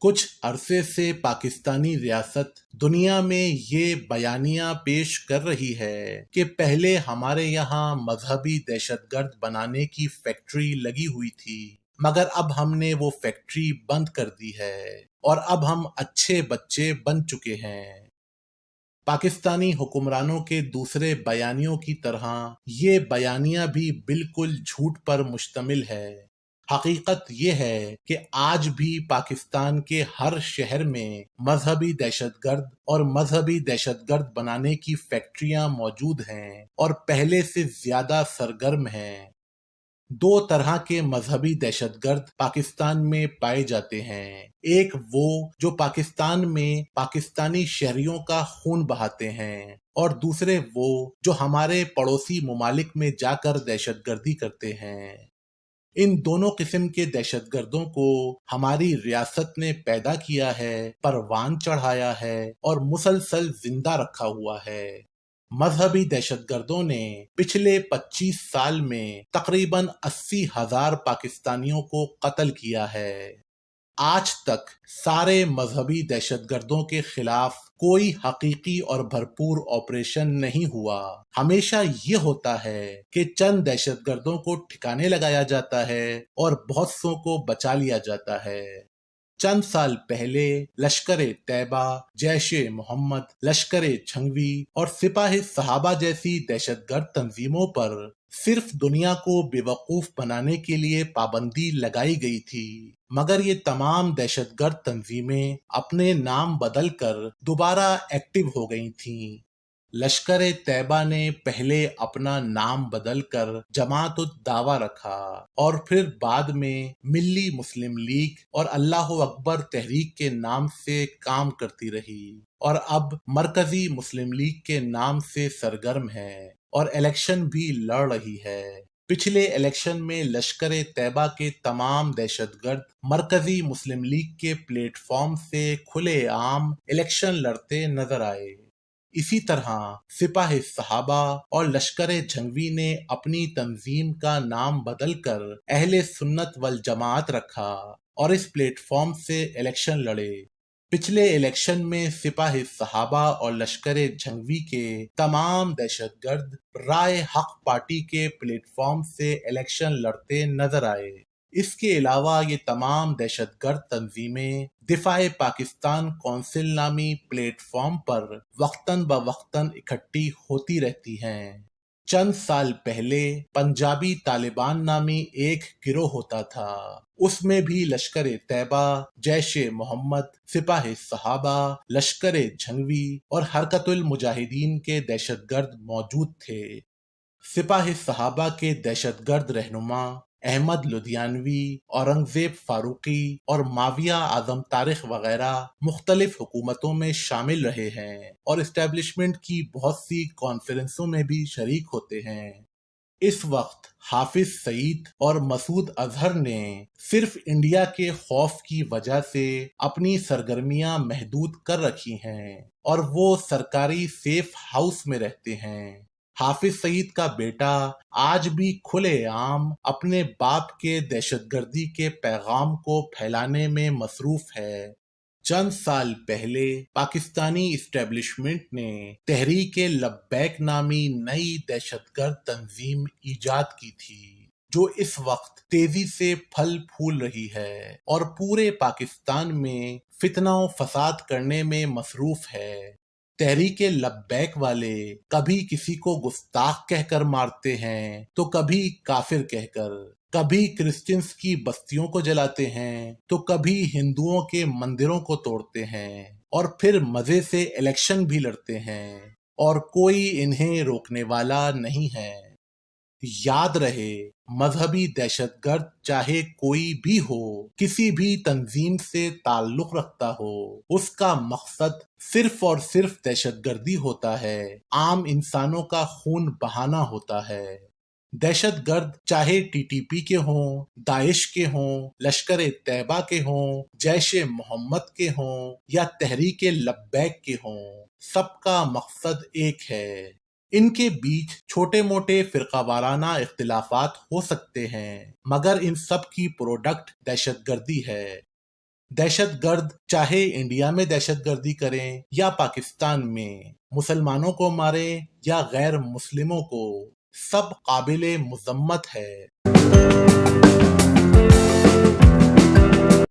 کچھ عرصے سے پاکستانی ریاست دنیا میں یہ بیانیہ پیش کر رہی ہے کہ پہلے ہمارے یہاں مذہبی دہشت گرد بنانے کی فیکٹری لگی ہوئی تھی، مگر اب ہم نے وہ فیکٹری بند کر دی ہے اور اب ہم اچھے بچے بن چکے ہیں۔ پاکستانی حکمرانوں کے دوسرے بیانیوں کی طرح یہ بیانیہ بھی بالکل جھوٹ پر مشتمل ہے۔ حقیقت یہ ہے کہ آج بھی پاکستان کے ہر شہر میں مذہبی دہشت گرد اور مذہبی دہشت گرد بنانے کی فیکٹریاں موجود ہیں اور پہلے سے زیادہ سرگرم ہیں۔ دو طرح کے مذہبی دہشت گرد پاکستان میں پائے جاتے ہیں، ایک وہ جو پاکستان میں پاکستانی شہریوں کا خون بہاتے ہیں اور دوسرے وہ جو ہمارے پڑوسی ممالک میں جا کر دہشت گردی کرتے ہیں۔ ان دونوں قسم کے دہشت گردوں کو ہماری ریاست نے پیدا کیا ہے، پروان چڑھایا ہے اور مسلسل زندہ رکھا ہوا ہے۔ مذہبی دہشت گردوں نے پچھلے 25 سال میں تقریباً 80,000 پاکستانیوں کو قتل کیا ہے۔ آج تک سارے مذہبی دہشت گردوں کے خلاف کوئی حقیقی اور بھرپور آپریشن نہیں ہوا۔ ہمیشہ یہ ہوتا ہے کہ چند دہشت گردوں کو ٹھکانے لگایا جاتا ہے اور بہت سوں کو بچا لیا جاتا ہے۔ چند سال پہلے لشکر طیبہ، جیش محمد، لشکر جھنگوی اور سپاہ صحابہ جیسی دہشت گرد تنظیموں پر صرف دنیا کو بے وقوف بنانے کے لیے پابندی لگائی گئی تھی، مگر یہ تمام دہشت گرد تنظیمیں اپنے نام بدل کر دوبارہ ایکٹیو ہو گئی تھیں۔ لشکر طیبہ نے پہلے اپنا نام بدل کر جماعت الدعوہ رکھا اور پھر بعد میں ملی مسلم لیگ اور اللہ اکبر تحریک کے نام سے کام کرتی رہی، اور اب مرکزی مسلم لیگ کے نام سے سرگرم ہے اور الیکشن بھی لڑ رہی ہے۔ پچھلے الیکشن میں لشکر طیبہ کے تمام دہشت گرد مرکزی مسلم لیگ کے پلیٹ فارم سے کھلے عام الیکشن لڑتے نظر آئے۔ اسی طرح سپاہ صحابہ اور لشکر جھنگوی نے اپنی تنظیم کا نام بدل کر اہل سنت والجماعت رکھا اور اس پلیٹ فارم سے الیکشن لڑے۔ پچھلے الیکشن میں سپاہ صحابہ اور لشکر جھنگوی کے تمام دہشت گرد رائے حق پارٹی کے پلیٹ فارم سے الیکشن لڑتے نظر آئے۔ اس کے علاوہ یہ تمام دہشت گرد تنظیمیں دفاع پاکستان کونسل نامی پلیٹ فارم پر وقتاً بوقتاً اکٹھی ہوتی رہتی ہیں۔ چند سال پہلے پنجابی طالبان نامی ایک گروہ ہوتا تھا، اس میں بھی لشکر طیبہ، جیش محمد، سپاہ صحابہ، لشکر جھنگوی اور حرکت المجاہدین کے دہشت گرد موجود تھے۔ سپاہ صحابہ کے دہشت گرد رہنما احمد لدھیانوی، اورنگزیب فاروقی اور معاویہ اعظم طارق وغیرہ مختلف حکومتوں میں شامل رہے ہیں اور اسٹیبلشمنٹ کی بہت سی کانفرنسوں میں بھی شریک ہوتے ہیں۔ اس وقت حافظ سعید اور مسعود اظہر نے صرف انڈیا کے خوف کی وجہ سے اپنی سرگرمیاں محدود کر رکھی ہیں اور وہ سرکاری سیف ہاؤس میں رہتے ہیں۔ حافظ سعید کا بیٹا آج بھی کھلے عام اپنے باپ کے دہشت گردی کے پیغام کو پھیلانے میں مصروف ہے۔ چند سال پہلے پاکستانی اسٹیبلشمنٹ نے تحریک لبیک نامی نئی دہشت گرد تنظیم ایجاد کی تھی، جو اس وقت تیزی سے پھل پھول رہی ہے اور پورے پاکستان میں فتنہ و فساد کرنے میں مصروف ہے۔ تحریک لبیک والے کبھی کسی کو گستاخ کہہ کر مارتے ہیں تو کبھی کافر کہہ کر، کبھی کرسچنز کی بستیوں کو جلاتے ہیں تو کبھی ہندوؤں کے مندروں کو توڑتے ہیں، اور پھر مزے سے الیکشن بھی لڑتے ہیں اور کوئی انہیں روکنے والا نہیں ہے۔ یاد رہے، مذہبی دہشت گرد چاہے کوئی بھی ہو، کسی بھی تنظیم سے تعلق رکھتا ہو، اس کا مقصد صرف اور صرف دہشت گردی ہوتا ہے، عام انسانوں کا خون بہانا ہوتا ہے۔ دہشت گرد چاہے ٹی ٹی پی کے ہوں، داعش کے ہوں، لشکر طیبہ کے ہوں، جیش محمد کے ہوں یا تحریک لبیک کے ہوں، سب کا مقصد ایک ہے۔ ان کے بیچ چھوٹے موٹے فرقہ وارانہ اختلافات ہو سکتے ہیں، مگر ان سب کی پروڈکٹ دہشت گردی ہے۔ دہشت گرد چاہے انڈیا میں دہشت گردی کریں یا پاکستان میں، مسلمانوں کو ماریں یا غیر مسلموں کو، سب قابل مذمت ہے۔